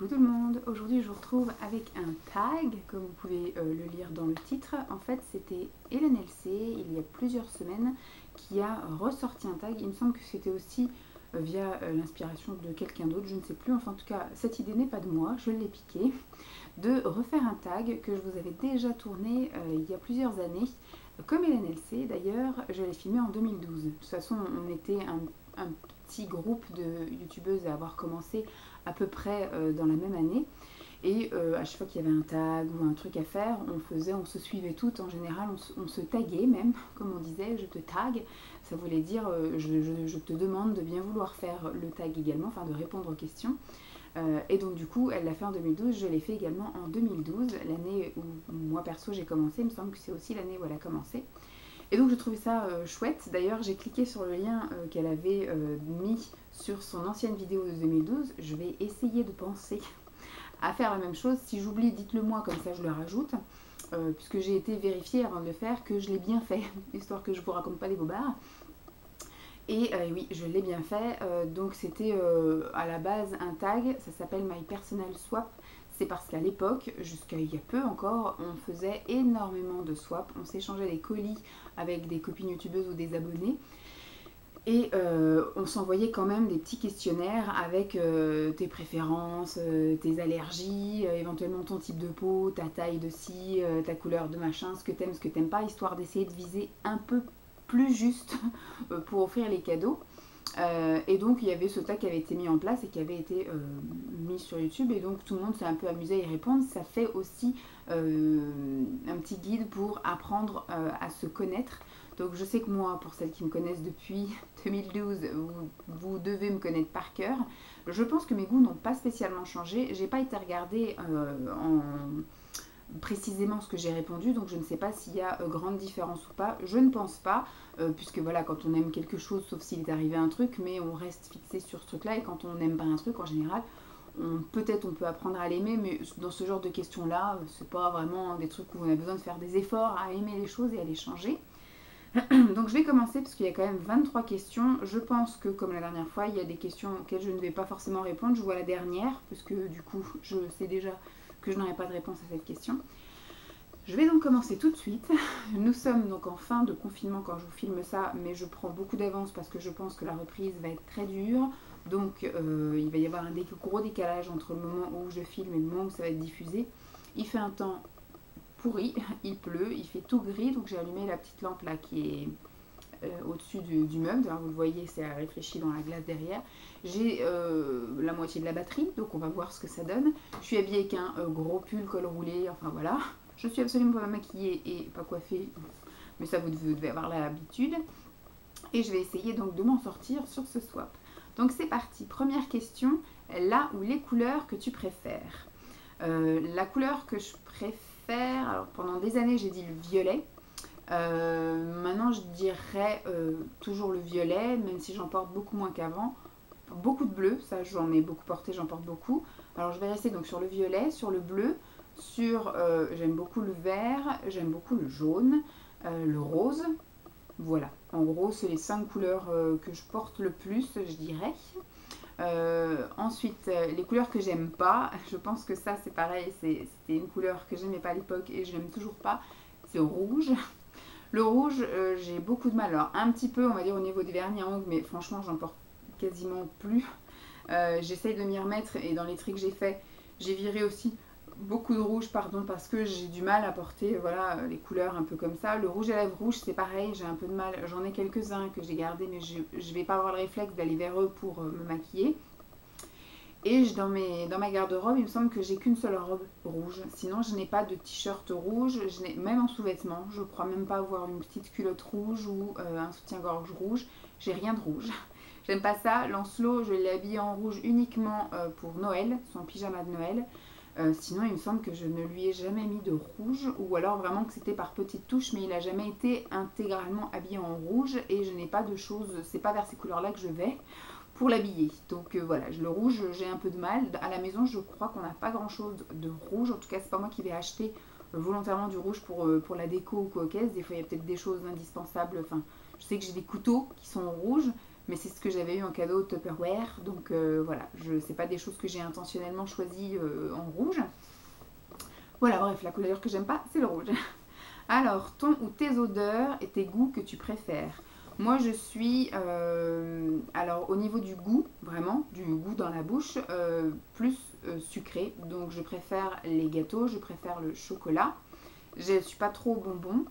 Coucou tout le monde, aujourd'hui je vous retrouve avec un tag, comme vous pouvez le lire dans le titre. En fait c'était Hélène LC, il y a plusieurs semaines, qui a ressorti un tag. Il me semble que c'était aussi via l'inspiration de quelqu'un d'autre, je ne sais plus. Enfin en tout cas, cette idée n'est pas de moi, je l'ai piquée, de refaire un tag que je vous avais déjà tourné il y a plusieurs années. Comme Hélène LC d'ailleurs, je l'ai filmé en 2012. De toute façon, on était un petit groupe de youtubeuses à avoir commencé à peu près dans la même année. Et à chaque fois qu'il y avait un tag ou un truc à faire, on se suivait toutes. En général, on se taguait même, comme on disait, je te tag. Ça voulait dire je te demande de bien vouloir faire le tag également, enfin de répondre aux questions. Et donc du coup, elle l'a fait en 2012, je l'ai fait également en 2012, l'année où moi perso j'ai commencé. Il me semble que c'est aussi l'année où elle a commencé. Et donc je trouvais ça chouette. D'ailleurs j'ai cliqué sur le lien qu'elle avait mis sur son ancienne vidéo de 2012. Je vais essayer de penser à faire la même chose. Si j'oublie, dites-le moi, comme ça je le rajoute. Puisque j'ai été vérifier avant de le faire que je l'ai bien fait, histoire que je ne vous raconte pas des bobards. Et oui, je l'ai bien fait. Donc c'était à la base un tag, ça s'appelle My Personal Swap. C'est parce qu'à l'époque, jusqu'à il y a peu encore, on faisait énormément de swaps. On s'échangeait des colis avec des copines youtubeuses ou des abonnés. Et on s'envoyait quand même des petits questionnaires avec tes préférences, tes allergies, éventuellement ton type de peau, ta taille de ci, ta couleur de machin, ce que t'aimes pas, histoire d'essayer de viser un peu plus juste pour offrir les cadeaux. Et donc il y avait ce tag qui avait été mis en place et qui avait été mis sur YouTube, et donc tout le monde s'est un peu amusé à y répondre. Ça fait aussi un petit guide pour apprendre à se connaître. Donc je sais que moi, pour celles qui me connaissent depuis 2012, vous devez me connaître par cœur. Je pense que mes goûts n'ont pas spécialement changé. J'ai pas été regarder précisément ce que j'ai répondu, donc je ne sais pas s'il y a grande différence ou pas. Je ne pense pas, puisque voilà, quand on aime quelque chose, sauf s'il est arrivé un truc, mais on reste fixé sur ce truc-là, et quand on n'aime pas un truc, en général, peut-être on peut apprendre à l'aimer, mais dans ce genre de questions-là, c'est pas vraiment des trucs où on a besoin de faire des efforts à aimer les choses et à les changer. Donc je vais commencer parce qu'il y a quand même 23 questions. Je pense que comme la dernière fois, il y a des questions auxquelles je ne vais pas forcément répondre. Je vois la dernière, parce que du coup, je sais déjà que je n'aurai pas de réponse à cette question. Je vais donc commencer tout de suite. Nous sommes donc en fin de confinement quand je vous filme ça, mais je prends beaucoup d'avance parce que je pense que la reprise va être très dure. Donc il va y avoir un gros décalage entre le moment où je filme et le moment où ça va être diffusé. Il fait un temps pourri, il pleut, il fait tout gris, donc j'ai allumé la petite lampe là qui est au-dessus du meuble. Alors, vous le voyez, c'est réfléchi dans la glace derrière. J'ai la moitié de la batterie, donc on va voir ce que ça donne. Je suis habillée avec un gros pull col roulé, enfin voilà. Je suis absolument pas maquillée et pas coiffée, mais ça vous devez avoir l'habitude. Et je vais essayer donc de m'en sortir sur ce swap. Donc c'est parti, première question, là où les couleurs que tu préfères. La couleur que je préfère, alors pendant des années j'ai dit le violet. Maintenant je dirais toujours le violet, même si j'en porte beaucoup moins qu'avant. Beaucoup de bleu, ça j'en ai beaucoup porté, j'en porte beaucoup. Alors je vais rester donc sur le violet, sur le bleu, sur j'aime beaucoup le vert, j'aime beaucoup le jaune, le rose. Voilà, en gros c'est les 5 couleurs que je porte le plus, je dirais. Ensuite, les couleurs que j'aime pas, je pense que ça c'est pareil, c'était une couleur que j'aimais pas à l'époque et je n'aime toujours pas, c'est le rouge. Le rouge, j'ai beaucoup de mal. Alors un petit peu, on va dire au niveau des vernis à ongles, mais franchement j'en porte quasiment plus. J'essaye de m'y remettre, et dans les tricks que j'ai fait, j'ai viré aussi beaucoup de rouge, pardon, parce que j'ai du mal à porter voilà, les couleurs un peu comme ça. Le rouge à lèvres rouge, c'est pareil, j'ai un peu de mal. J'en ai quelques-uns que j'ai gardés, mais je vais pas avoir le réflexe d'aller vers eux pour me maquiller. Et dans ma garde-robe, il me semble que j'ai qu'une seule robe rouge. Sinon, je n'ai pas de t-shirt rouge, même en sous-vêtements. Je crois même pas avoir une petite culotte rouge ou un soutien-gorge rouge. J'ai rien de rouge. J'aime pas ça. Lancelot, je l'ai habillé en rouge uniquement pour Noël, son pyjama de Noël. Sinon, il me semble que je ne lui ai jamais mis de rouge, ou alors vraiment que c'était par petites touches, mais il n'a jamais été intégralement habillé en rouge, et je n'ai pas de choses, c'est pas vers ces couleurs-là que je vais pour l'habiller. Donc voilà, le rouge, j'ai un peu de mal. À la maison, je crois qu'on n'a pas grand-chose de rouge, en tout cas, c'est pas moi qui vais acheter volontairement du rouge pour la déco ou quoi qu'est-ce. Des fois, il y a peut-être des choses indispensables, enfin, je sais que j'ai des couteaux qui sont rouges, mais c'est ce que j'avais eu en cadeau Tupperware. Donc voilà, c'est pas des choses que j'ai intentionnellement choisies en rouge. Voilà, bref, la couleur que j'aime pas, c'est le rouge. Alors, ton ou tes odeurs et tes goûts que tu préfères. Moi, je suis, alors au niveau du goût, vraiment, du goût dans la bouche, plus sucré. Donc, je préfère les gâteaux, je préfère le chocolat. Je ne suis pas trop bonbon.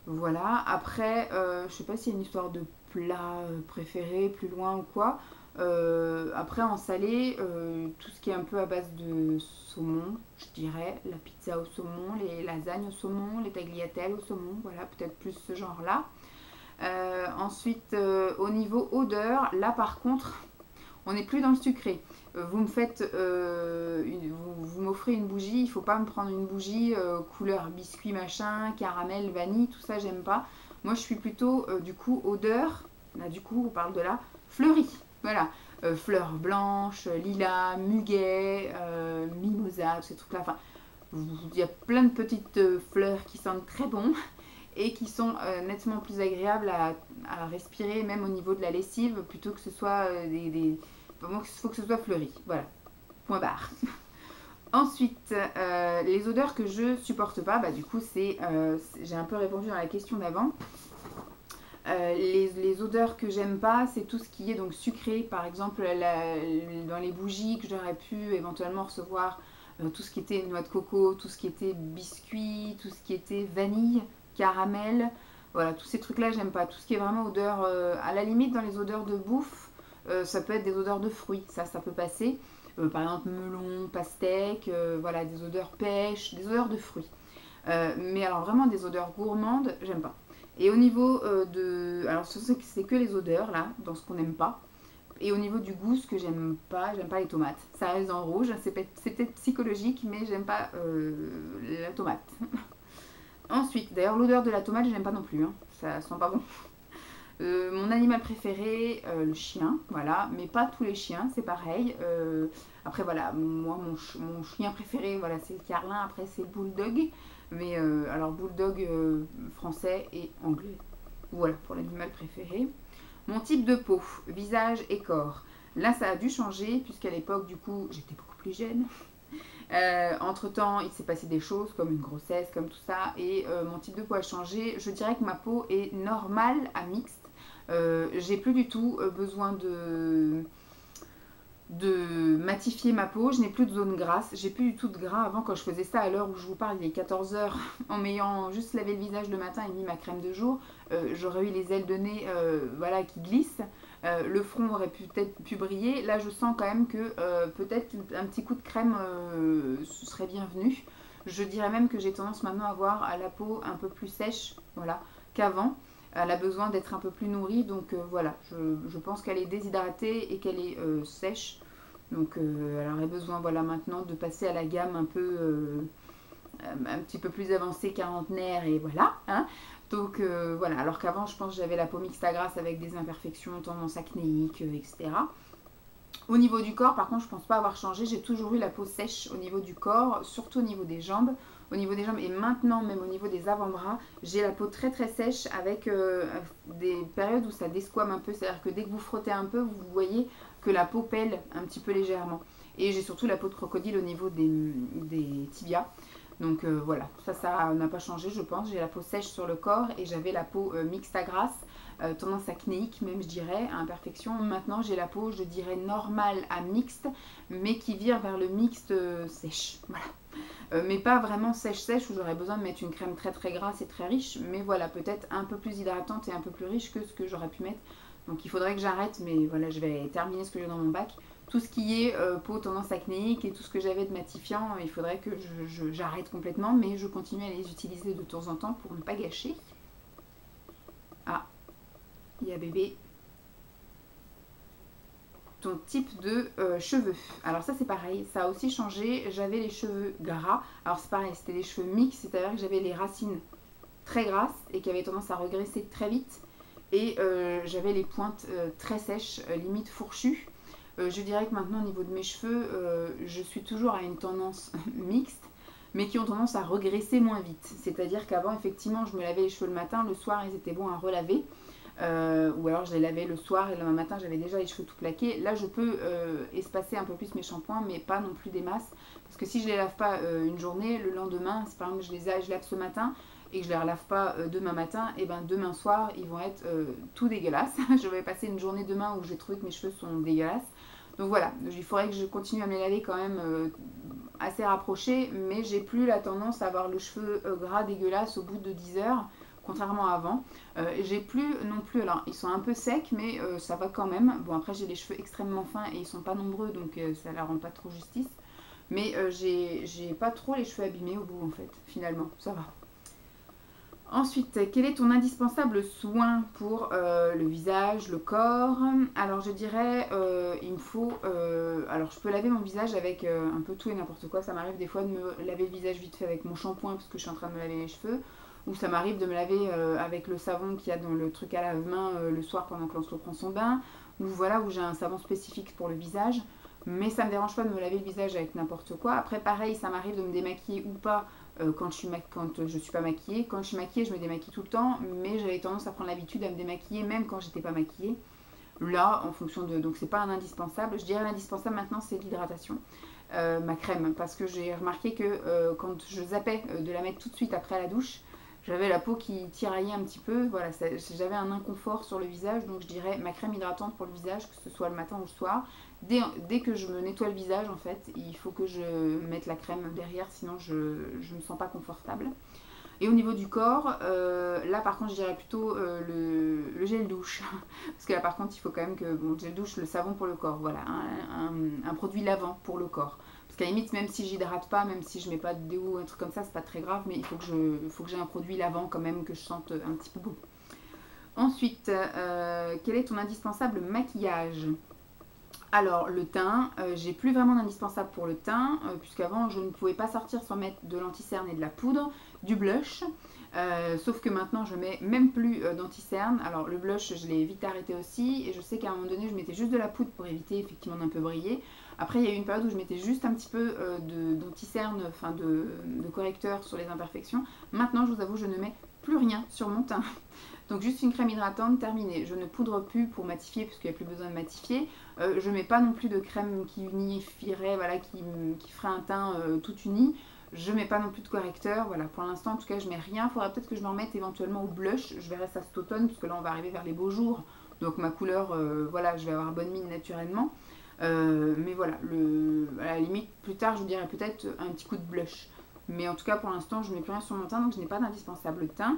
Voilà. Après, je sais pas s'il y a une histoire de plat préféré, plus loin ou quoi. Après, en salé, tout ce qui est un peu à base de saumon, je dirais. La pizza au saumon, les lasagnes au saumon, les tagliatelles au saumon. Voilà, peut-être plus ce genre-là. Ensuite, au niveau odeur, là par contre, on n'est plus dans le sucré. Vous me faites, vous m'offrez une bougie, il ne faut pas me prendre une bougie couleur biscuit machin, caramel, vanille, tout ça j'aime pas. Moi je suis plutôt du coup odeur, là du coup on parle de là, fleurie. Voilà, fleurs blanches, lilas, muguet, mimosa, tous ces trucs-là. Enfin, il y a plein de petites fleurs qui sentent très bon et qui sont nettement plus agréables à respirer, même au niveau de la lessive, plutôt que ce soit Vraiment, il faut que ce soit fleuri. Voilà, point barre. Ensuite, les odeurs que je supporte pas, bah, du coup, j'ai un peu répondu dans la question d'avant. Les odeurs que j'aime pas, c'est tout ce qui est donc sucré. Par exemple, dans les bougies que j'aurais pu éventuellement recevoir, tout ce qui était noix de coco, tout ce qui était biscuit, tout ce qui était vanille, caramel. Voilà, tous ces trucs-là, j'aime pas. Tout ce qui est vraiment odeur, à la limite, dans les odeurs de bouffe, ça peut être des odeurs de fruits, ça peut passer. Par exemple, melon, pastèque, voilà, des odeurs pêche, des odeurs de fruits. Mais alors, vraiment, des odeurs gourmandes, j'aime pas. Et au niveau alors c'est que les odeurs là, dans ce qu'on n'aime pas. Et au niveau du goût, ce que j'aime pas les tomates. Ça reste en rouge, c'est peut-être psychologique, mais j'aime pas la tomate. Ensuite, d'ailleurs l'odeur de la tomate, j'aime pas non plus, hein. Ça sent pas bon. Mon animal préféré, le chien, voilà, mais pas tous les chiens, c'est pareil. Après voilà, moi mon chien préféré, voilà, c'est le carlin, après c'est le bulldog. Mais alors bulldog français et anglais. Voilà pour l'animal préféré. Mon type de peau, visage et corps. Là ça a dû changer puisqu'à l'époque du coup j'étais beaucoup plus jeune. Entre temps il s'est passé des choses comme une grossesse, comme tout ça. Et mon type de peau a changé. Je dirais que ma peau est normale à mixte. J'ai plus du tout besoin de matifier ma peau, je n'ai plus de zone grasse, j'ai plus du tout de gras. Avant, quand je faisais ça à l'heure où je vous parle, il est 14h, en m'ayant juste lavé le visage le matin et mis ma crème de jour, j'aurais eu les ailes de nez voilà, qui glissent, le front aurait peut-être pu briller. Là je sens quand même que peut-être un petit coup de crème serait bienvenu. Je dirais même que j'ai tendance maintenant à avoir la peau un peu plus sèche, voilà, qu'avant. Elle a besoin d'être un peu plus nourrie, donc voilà, je pense qu'elle est déshydratée et qu'elle est sèche. Donc elle aurait besoin, voilà, maintenant de passer à la gamme un petit peu plus avancée, quarantenaire, et voilà. Hein. Donc voilà, alors qu'avant, je pense que j'avais la peau mixte à grasse avec des imperfections, tendance acnéique, etc. Au niveau du corps, par contre, je ne pense pas avoir changé. J'ai toujours eu la peau sèche au niveau du corps, surtout au niveau des jambes. Au niveau des jambes et maintenant même au niveau des avant-bras, j'ai la peau très très sèche avec des périodes où ça desquame un peu. C'est-à-dire que dès que vous frottez un peu, vous voyez que la peau pèle un petit peu légèrement. Et j'ai surtout la peau de crocodile au niveau des tibias. Donc voilà, ça n'a pas changé je pense. J'ai la peau sèche sur le corps et j'avais la peau mixte à grasse. Tendance acnéique même je dirais, à imperfection. Maintenant j'ai la peau je dirais normale à mixte, mais qui vire vers le mixte sèche, voilà. Mais pas vraiment sèche où j'aurais besoin de mettre une crème très très grasse et très riche, mais voilà, peut-être un peu plus hydratante et un peu plus riche que ce que j'aurais pu mettre. Donc il faudrait que j'arrête, mais voilà, je vais terminer ce que j'ai dans mon bac. Tout ce qui est peau tendance acnéique et tout ce que j'avais de matifiant, il faudrait que j'arrête complètement, mais je continue à les utiliser de temps en temps pour ne pas gâcher. Ah, il y a bébé. Ton type de cheveux. Alors ça c'est pareil, ça a aussi changé. J'avais les cheveux gras. Alors c'est pareil, c'était des cheveux mixtes, c'est-à-dire que j'avais les racines très grasses et qui avaient tendance à regresser très vite. Et j'avais les pointes très sèches, limite fourchues. Je dirais que maintenant au niveau de mes cheveux, je suis toujours à une tendance mixte, mais qui ont tendance à regresser moins vite. C'est-à-dire qu'avant effectivement je me lavais les cheveux le matin, le soir ils étaient bons à relaver. ou alors je les lavais le soir et le matin j'avais déjà les cheveux tout plaqués. Là je peux espacer un peu plus mes shampoings, mais pas non plus des masses, parce que si je les lave pas une journée, le lendemain, si par exemple je lave ce matin et que je les relave pas demain matin, et ben demain soir ils vont être tout dégueulasses. Je vais passer une journée demain où j'ai trouvé que mes cheveux sont dégueulasses. Donc voilà, il faudrait que je continue à me les laver quand même assez rapprochés, mais j'ai plus la tendance à avoir le cheveu gras dégueulasse au bout de 10 heures, contrairement à avant. J'ai plus non plus, alors ils sont un peu secs, mais ça va quand même. Bon, après j'ai les cheveux extrêmement fins et ils sont pas nombreux, donc ça leur rend pas trop justice. Mais j'ai pas trop les cheveux abîmés au bout en fait, finalement, ça va. Ensuite, quel est ton indispensable soin pour le visage, le corps? Alors je dirais, il me faut... alors je peux laver mon visage avec un peu tout et n'importe quoi. Ça m'arrive des fois de me laver le visage vite fait avec mon shampoing parce que je suis en train de me laver les cheveux. Ou ça m'arrive de me laver avec le savon qu'il y a dans le truc à lave-main le soir pendant que l'on prend son bain. Ou voilà, où j'ai un savon spécifique pour le visage. Mais ça ne me dérange pas de me laver le visage avec n'importe quoi. Après pareil, ça m'arrive de me démaquiller ou pas quand je suis pas maquillée. Quand je suis maquillée, je me démaquille tout le temps, mais j'avais tendance à prendre l'habitude à me démaquiller même quand j'étais pas maquillée. Là, en fonction de... Donc c'est pas un indispensable. Je dirais l'indispensable maintenant, c'est l'hydratation. Ma crème, parce que j'ai remarqué que quand je zappais de la mettre tout de suite après la douche, j'avais la peau qui tiraillait un petit peu. Voilà, j'avais un inconfort sur le visage, donc je dirais ma crème hydratante pour le visage, que ce soit le matin ou le soir. Dès que je me nettoie le visage, en fait, il faut que je mette la crème derrière, sinon je ne me sens pas confortable. Et au niveau du corps, là par contre je dirais plutôt le gel douche. Parce que là par contre il faut quand même que, bon, le gel douche, le savon pour le corps, voilà, un produit lavant pour le corps. Parce qu'à la limite, même si j'hydrate pas, même si je mets pas de déo ou un truc comme ça, c'est pas très grave, mais il faut que j'ai un produit lavant quand même, que je sente un petit peu bon. Ensuite, quel est ton indispensable maquillage? Alors le teint, j'ai plus vraiment d'indispensable pour le teint, puisqu'avant je ne pouvais pas sortir sans mettre de l'anti-cerne et de la poudre, du blush, sauf que maintenant je mets même plus d'anti-cerne. Alors le blush je l'ai vite arrêté aussi, et je sais qu'à un moment donné je mettais juste de la poudre pour éviter effectivement d'un peu briller. Après il y a eu une période où je mettais juste un petit peu d'anti-cerne, enfin de correcteur sur les imperfections. Maintenant je vous avoue je ne mets plus rien sur mon teint. Donc juste une crème hydratante, terminée. Je ne poudre plus pour matifier parce qu'il n'y a plus besoin de matifier. Je ne mets pas non plus de crème qui unifierait, voilà, qui ferait un teint tout uni. Je ne mets pas non plus de correcteur. Voilà, pour l'instant en tout cas je ne mets rien. Il faudra peut-être que je me remette éventuellement au blush. Je verrai ça cet automne parce que là on va arriver vers les beaux jours. Donc ma couleur, voilà, je vais avoir bonne mine naturellement. Mais voilà, à la limite plus tard je vous dirais peut-être un petit coup de blush. Mais en tout cas pour l'instant je ne mets plus rien sur mon teint, donc je n'ai pas d'indispensable teint.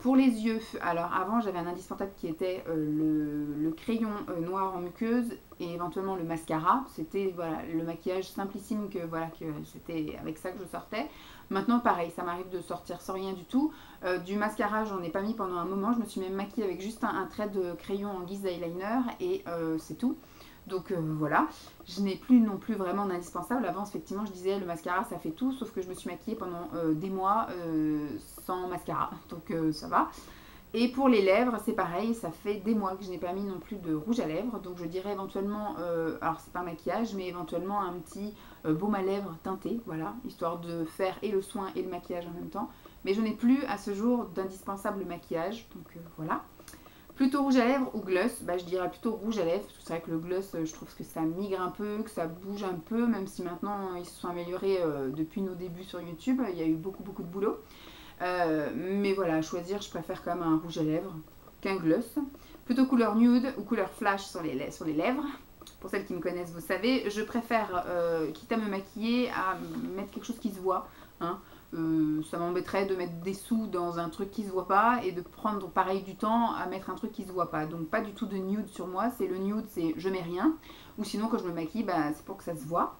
Pour les yeux, alors avant j'avais un indispensable qui était le crayon noir en muqueuse et éventuellement le mascara. C'était voilà, le maquillage simplissime que c'était avec ça que je sortais. Maintenant pareil, ça m'arrive de sortir sans rien du tout. Du mascara j'en ai pas mis pendant un moment, je me suis même maquillée avec juste un trait de crayon en guise d'eyeliner et c'est tout. Donc voilà, je n'ai plus non plus vraiment d'indispensable. Avant, effectivement, je disais le mascara ça fait tout, sauf que je me suis maquillée pendant des mois sans mascara, donc ça va. Et pour les lèvres, c'est pareil, ça fait des mois que je n'ai pas mis non plus de rouge à lèvres, donc je dirais éventuellement, alors c'est pas un maquillage, mais éventuellement un petit baume à lèvres teinté, voilà, histoire de faire et le soin et le maquillage en même temps. Mais je n'ai plus à ce jour d'indispensable maquillage, donc voilà. Plutôt rouge à lèvres ou gloss? Je dirais plutôt rouge à lèvres, parce que c'est vrai que le gloss, je trouve que ça migre un peu, que ça bouge un peu, même si maintenant ils se sont améliorés depuis nos débuts sur YouTube, il y a eu beaucoup de boulot. Mais voilà, à choisir, je préfère quand même un rouge à lèvres qu'un gloss. Plutôt couleur nude ou couleur flash sur les lèvres. Pour celles qui me connaissent, vous savez, je préfère, quitte à me maquiller, à mettre quelque chose qui se voit, hein. Ça m'embêterait de mettre des sous dans un truc qui se voit pas et de prendre pareil du temps à mettre un truc qui se voit pas. Donc pas du tout de nude sur moi, c'est le nude, c'est je mets rien. Ou sinon quand je me maquille, c'est pour que ça se voit.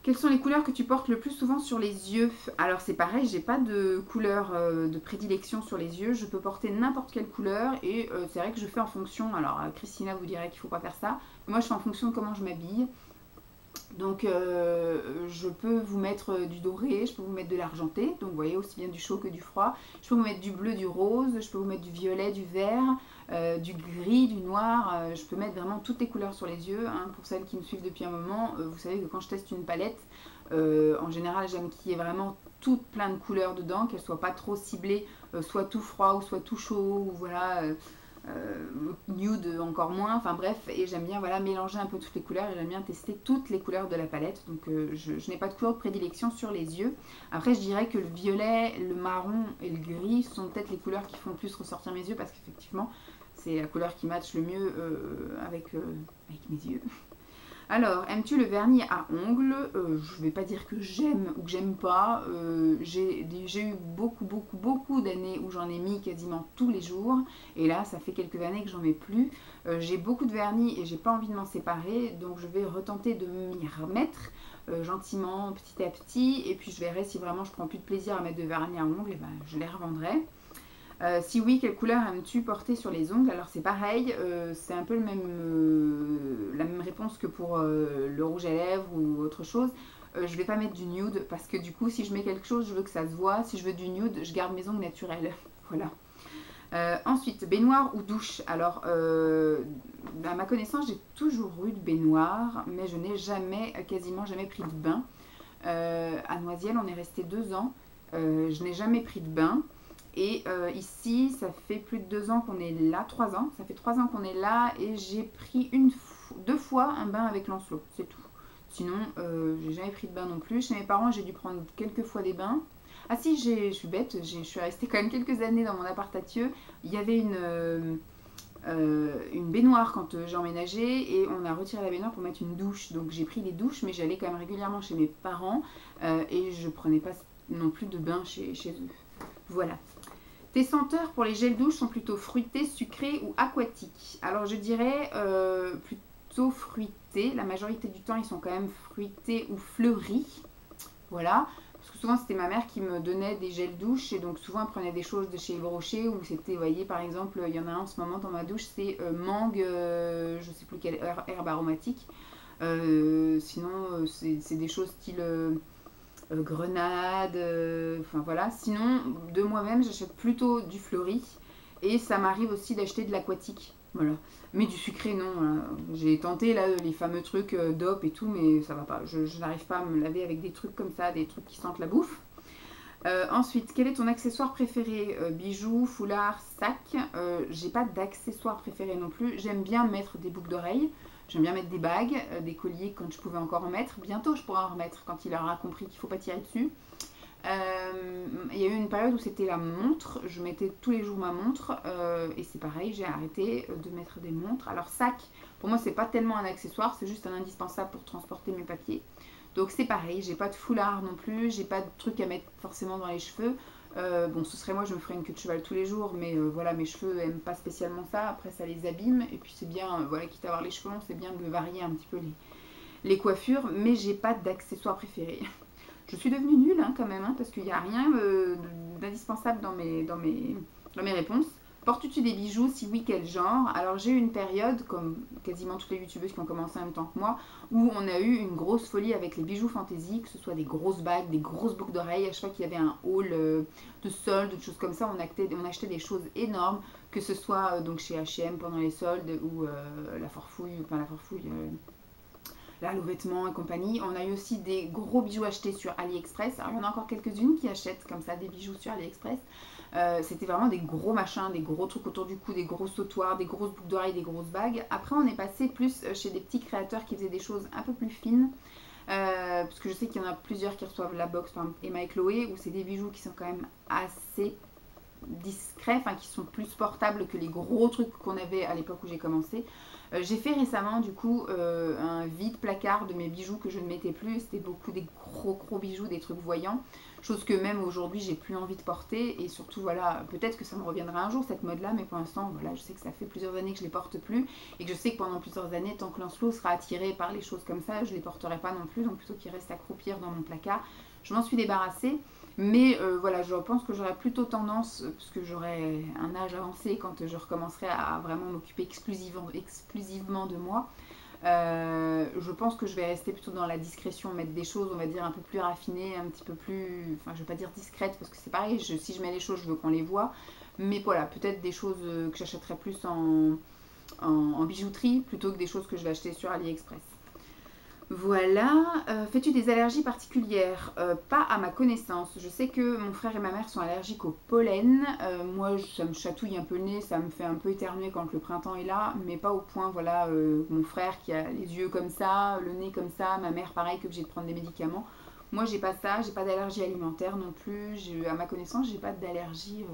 Quelles sont les couleurs que tu portes le plus souvent sur les yeux? Alors c'est pareil, j'ai pas de couleur de prédilection sur les yeux. Je peux porter n'importe quelle couleur et c'est vrai que je fais en fonction. Alors Christina vous dirait qu'il faut pas faire ça. Mais moi je fais en fonction de comment je m'habille. Donc je peux vous mettre du doré, je peux vous mettre de l'argenté, donc vous voyez aussi bien du chaud que du froid. Je peux vous mettre du bleu, du rose, je peux vous mettre du violet, du vert, du gris, du noir. Je peux mettre vraiment toutes les couleurs sur les yeux, hein. Pour celles qui me suivent depuis un moment, vous savez que quand je teste une palette, en général j'aime qu'il y ait vraiment toutes plein de couleurs dedans, qu'elles ne soient pas trop ciblées, soit tout froid ou soit tout chaud, ou voilà. nude encore moins, enfin bref, et j'aime bien voilà, mélanger un peu toutes les couleurs et j'aime bien tester toutes les couleurs de la palette, donc je n'ai pas de couleur de prédilection sur les yeux. Après je dirais que le violet, le marron et le gris sont peut-être les couleurs qui font le plus ressortir mes yeux parce qu'effectivement c'est la couleur qui matche le mieux avec mes yeux. Alors, aimes-tu le vernis à ongles? Je ne vais pas dire que j'aime ou que j'aime pas. J'ai eu beaucoup d'années où j'en ai mis quasiment tous les jours. Et là, ça fait quelques années que j'en mets plus. J'ai beaucoup de vernis et j'ai pas envie de m'en séparer. Donc, je vais retenter de m'y remettre gentiment, petit à petit. Et puis, je verrai si vraiment je prends plus de plaisir à mettre de vernis à ongles. Et ben, je les revendrai. Si oui, quelle couleur aimes-tu porter sur les ongles? Alors c'est pareil, c'est un peu la même réponse que pour le rouge à lèvres ou autre chose. Je vais pas mettre du nude parce que du coup si je mets quelque chose, je veux que ça se voit. Si je veux du nude, je garde mes ongles naturels. Voilà. Ensuite, baignoire ou douche? Alors, à ma connaissance, j'ai toujours eu de baignoire, mais je n'ai quasiment jamais pris de bain. À Noisiel, on est resté 2 ans. Je n'ai jamais pris de bain. Et ici, ça fait plus de 2 ans qu'on est là, 3 ans. Ça fait 3 ans qu'on est là et j'ai pris 2 fois un bain avec Lancelot, c'est tout. Sinon, j'ai jamais pris de bain non plus. Chez mes parents, j'ai dû prendre quelques fois des bains. Ah si, je suis bête, je suis restée quand même quelques années dans mon appart à Thieux. Il y avait une baignoire quand j'ai emménagé et on a retiré la baignoire pour mettre une douche. Donc j'ai pris des douches, mais j'allais quand même régulièrement chez mes parents et je prenais pas non plus de bain chez eux. Voilà. Tes senteurs pour les gels douche sont plutôt fruités, sucrés ou aquatiques? Alors je dirais plutôt fruités. La majorité du temps, ils sont quand même fruités ou fleuris. Voilà. Parce que souvent, c'était ma mère qui me donnait des gels douche. Et donc souvent, elle prenait des choses de chez Yves Rocher. Où c'était, vous voyez, par exemple, il y en a un en ce moment dans ma douche, c'est mangue, je ne sais plus quelle herbe aromatique. Sinon, c'est des choses style... grenade, enfin voilà. Sinon, de moi-même, j'achète plutôt du fleuri et ça m'arrive aussi d'acheter de l'aquatique, voilà. Mais du sucré, non. Voilà. J'ai tenté là les fameux trucs DOP et tout, mais ça va pas. Je n'arrive pas à me laver avec des trucs comme ça, des trucs qui sentent la bouffe. Ensuite, quel est ton accessoire préféré? Bijoux, foulard, sac? J'ai pas d'accessoire préféré non plus. J'aime bien mettre des boucles d'oreilles. J'aime bien mettre des bagues, des colliers quand je pouvais encore en mettre. Bientôt, je pourrai en remettre quand il aura compris qu'il ne faut pas tirer dessus. Il y a eu une période où c'était la montre. Je mettais tous les jours ma montre. Et c'est pareil, j'ai arrêté de mettre des montres. Alors, sac, pour moi, c'est pas tellement un accessoire. C'est juste un indispensable pour transporter mes papiers. Donc, c'est pareil. J'ai pas de foulard non plus. J'ai pas de truc à mettre forcément dans les cheveux. Bon, ce serait moi, je me ferais une queue de cheval tous les jours, mais voilà, mes cheveux n'aiment pas spécialement ça. Après, ça les abîme, et puis c'est bien, voilà, quitte à avoir les cheveux longs, c'est bien de varier un petit peu les coiffures, mais j'ai pas d'accessoires préférés. Je suis devenue nulle hein, quand même, hein, parce qu'il n'y a rien d'indispensable dans mes réponses. Portes-tu des bijoux? Si oui, quel genre? Alors j'ai eu une période, comme quasiment toutes les youtubeuses qui ont commencé en même temps que moi, où on a eu une grosse folie avec les bijoux fantasy, que ce soit des grosses bagues, des grosses boucles d'oreilles. À chaque fois qu'il y avait un haul de soldes, de choses comme ça, on achetait des choses énormes, que ce soit donc chez H&M pendant les soldes ou la Forfouille, la Vêtements et compagnie. On a eu aussi des gros bijoux achetés sur AliExpress. Alors il y en a encore quelques-unes qui achètent comme ça des bijoux sur AliExpress. C'était vraiment des gros machins, des gros trucs autour du cou, des gros sautoirs, des grosses boucles d'oreilles, des grosses bagues. Après, on est passé plus chez des petits créateurs qui faisaient des choses un peu plus fines. Parce que je sais qu'il y en a plusieurs qui reçoivent la box, par exemple Emma et Chloé, où c'est des bijoux qui sont quand même assez discrets, enfin qui sont plus portables que les gros trucs qu'on avait à l'époque où j'ai commencé. J'ai fait récemment du coup un vide placard de mes bijoux que je ne mettais plus. C'était beaucoup des gros bijoux, des trucs voyants. Chose que même aujourd'hui j'ai plus envie de porter. Et surtout voilà, peut-être que ça me reviendra un jour cette mode là. Mais pour l'instant voilà, je sais que ça fait plusieurs années que je les porte plus. Et que je sais que pendant plusieurs années, tant que Lancelot sera attiré par les choses comme ça, je les porterai pas non plus. Donc plutôt qu'il reste à croupir dans mon placard. Je m'en suis débarrassée. Mais voilà, je pense que j'aurais plutôt tendance, parce que j'aurai un âge avancé quand je recommencerai à vraiment m'occuper exclusivement de moi. Je pense que je vais rester plutôt dans la discrétion, mettre des choses, on va dire, un peu plus raffinées, un petit peu plus... Enfin, je vais pas dire discrètes, parce que c'est pareil, si je mets les choses, je veux qu'on les voit. Mais voilà, peut-être des choses que j'achèterai plus en bijouterie, plutôt que des choses que je vais acheter sur AliExpress. Voilà, fais-tu des allergies particulières? Pas à ma connaissance. Je sais que mon frère et ma mère sont allergiques au pollen. Moi, ça me chatouille un peu le nez, ça me fait un peu éternuer quand le printemps est là, mais pas au point, voilà, mon frère qui a les yeux comme ça, le nez comme ça, ma mère pareil, que obligée de prendre des médicaments. Moi, j'ai pas ça, j'ai pas d'allergie alimentaire non plus. À ma connaissance, j'ai pas d'allergie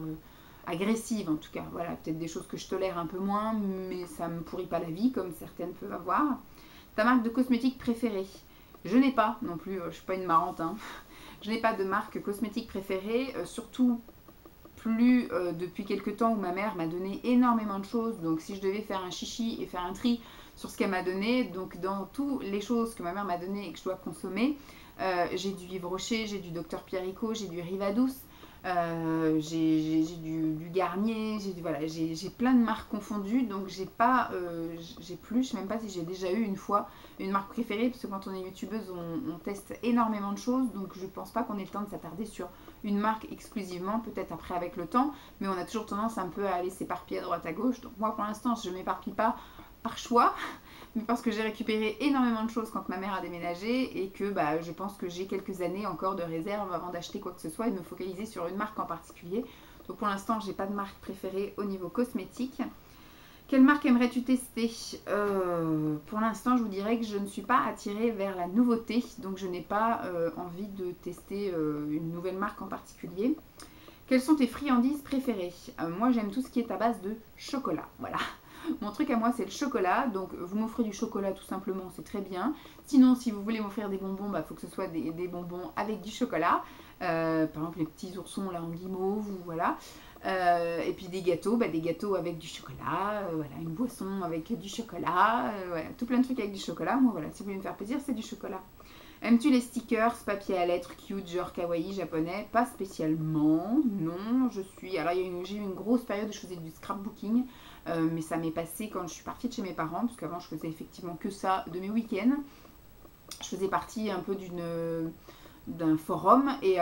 agressive en tout cas. Voilà, peut-être des choses que je tolère un peu moins, mais ça me pourrit pas la vie comme certaines peuvent avoir. Ta marque de cosmétiques préférée? Je n'ai pas non plus, je suis pas une marrante, hein. Je n'ai pas de marque cosmétique préférée, surtout plus depuis quelques temps où ma mère m'a donné énormément de choses. Donc si je devais faire un chichi et faire un tri sur ce qu'elle m'a donné, donc dans toutes les choses que ma mère m'a donné et que je dois consommer, j'ai du Yves Rocher, j'ai du Dr Pierrico, j'ai du Rivadouce, j'ai du Garnier, voilà, j'ai plein de marques confondues, donc j'ai pas, j'ai plus, je sais même pas si j'ai déjà eu une fois une marque préférée, parce que quand on est youtubeuse, on teste énormément de choses, donc je pense pas qu'on ait le temps de s'attarder sur une marque exclusivement, peut-être après avec le temps, mais on a toujours tendance un peu à aller s'éparpiller à droite à gauche, donc moi pour l'instant je m'éparpille pas par choix, mais parce que j'ai récupéré énormément de choses quand ma mère a déménagé et que bah, je pense que j'ai quelques années encore de réserve avant d'acheter quoi que ce soit et de me focaliser sur une marque en particulier. Donc pour l'instant, j'ai pas de marque préférée au niveau cosmétique. Quelle marque aimerais-tu tester? Pour l'instant, je vous dirais que je ne suis pas attirée vers la nouveauté, donc je n'ai pas envie de tester une nouvelle marque en particulier. Quelles sont tes friandises préférées? Moi, j'aime tout ce qui est à base de chocolat. Voilà. Mon truc à moi, c'est le chocolat. Donc, vous m'offrez du chocolat tout simplement, c'est très bien. Sinon, si vous voulez m'offrir des bonbons, il faut que ce soit des bonbons avec du chocolat. Par exemple, les petits oursons là en guimauve, ou voilà. Et puis des gâteaux avec du chocolat. Voilà, une boisson avec du chocolat. Voilà, tout plein de trucs avec du chocolat. Moi, voilà, si vous voulez me faire plaisir, c'est du chocolat. Aimes-tu les stickers, papier à lettres, cute, genre kawaii, japonais? Pas spécialement, non. Alors, j'ai eu une grosse période où je faisais du scrapbooking, mais ça m'est passé quand je suis partie de chez mes parents, parce qu'avant je faisais effectivement que ça de mes week-ends. Je faisais partie un peu d'un forum et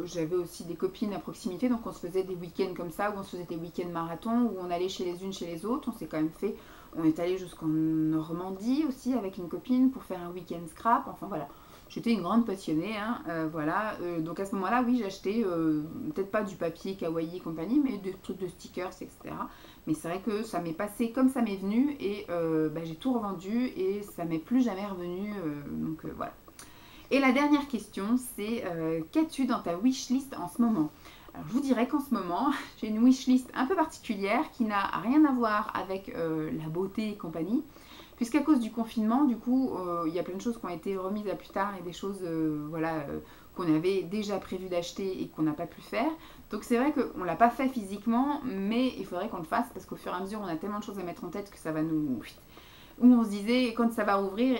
j'avais aussi des copines à proximité, donc on se faisait des week-ends comme ça, où on se faisait des week-ends marathons, où on allait chez les unes, chez les autres. On s'est quand même fait, on est allé jusqu'en Normandie aussi avec une copine pour faire un week-end scrap. Enfin voilà, j'étais une grande passionnée, hein, voilà. Donc à ce moment-là, oui, j'ai acheté peut-être pas du papier kawaii et compagnie, mais des trucs de stickers, etc. Mais c'est vrai que ça m'est passé comme ça m'est venu et j'ai tout revendu et ça m'est plus jamais revenu. Donc voilà. Et la dernière question, c'est qu'as-tu dans ta wishlist en ce moment? Alors, je vous dirais qu'en ce moment, j'ai une wishlist un peu particulière qui n'a rien à voir avec la beauté et compagnie. Puisqu'à cause du confinement, du coup, il y a plein de choses qui ont été remises à plus tard et des choses voilà, qu'on avait déjà prévu d'acheter et qu'on n'a pas pu faire. Donc c'est vrai qu'on ne l'a pas fait physiquement, mais il faudrait qu'on le fasse parce qu'au fur et à mesure, on a tellement de choses à mettre en tête que ça va nous... Où on se disait, quand ça va rouvrir,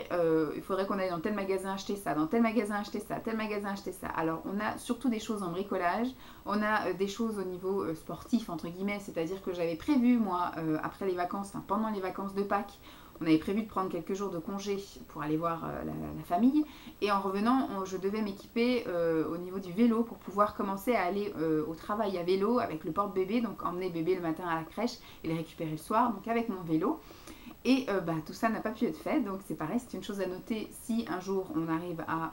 il faudrait qu'on aille dans tel magasin acheter ça, dans tel magasin acheter ça, tel magasin acheter ça. Alors, on a surtout des choses en bricolage, on a des choses au niveau sportif, entre guillemets, c'est-à-dire que j'avais prévu, moi, après les vacances, enfin pendant les vacances de Pâques, on avait prévu de prendre quelques jours de congé pour aller voir la famille. Et en revenant, je devais m'équiper au niveau du vélo pour pouvoir commencer à aller au travail à vélo avec le porte-bébé, donc emmener bébé le matin à la crèche et le récupérer le soir, donc avec mon vélo. Et tout ça n'a pas pu être fait, donc c'est pareil, c'est une chose à noter si un jour on arrive à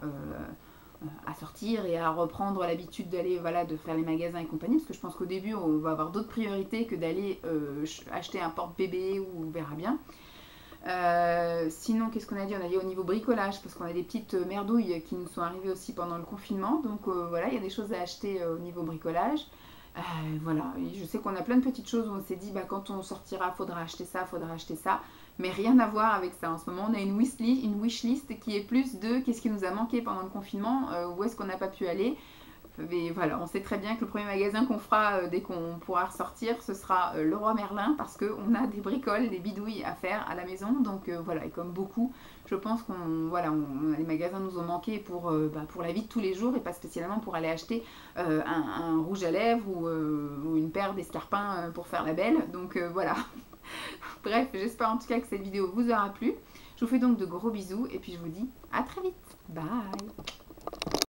sortir et à reprendre l'habitude d'aller, voilà, de faire les magasins et compagnie, parce que je pense qu'au début on va avoir d'autres priorités que d'aller acheter un porte-bébé ou on verra bien. Sinon, qu'est-ce qu'on a dit? On a dit au niveau bricolage, parce qu'on a des petites merdouilles qui nous sont arrivées aussi pendant le confinement, donc voilà, il y a des choses à acheter au niveau bricolage. Voilà, je sais qu'on a plein de petites choses où on s'est dit quand on sortira, faudra acheter ça, mais rien à voir avec ça. En ce moment, on a une wishlist qui est plus de qu'est-ce qui nous a manqué pendant le confinement, où est-ce qu'on n'a pas pu aller. Mais voilà, on sait très bien que le premier magasin qu'on fera dès qu'on pourra ressortir, ce sera Leroy Merlin, parce qu'on a des bricoles, des bidouilles à faire à la maison. Donc voilà, et comme beaucoup, je pense les magasins nous ont manqué pour la vie de tous les jours et pas spécialement pour aller acheter un rouge à lèvres ou une paire d'escarpins pour faire la belle. Donc voilà. Bref, j'espère en tout cas que cette vidéo vous aura plu. Je vous fais donc de gros bisous et puis je vous dis à très vite. Bye!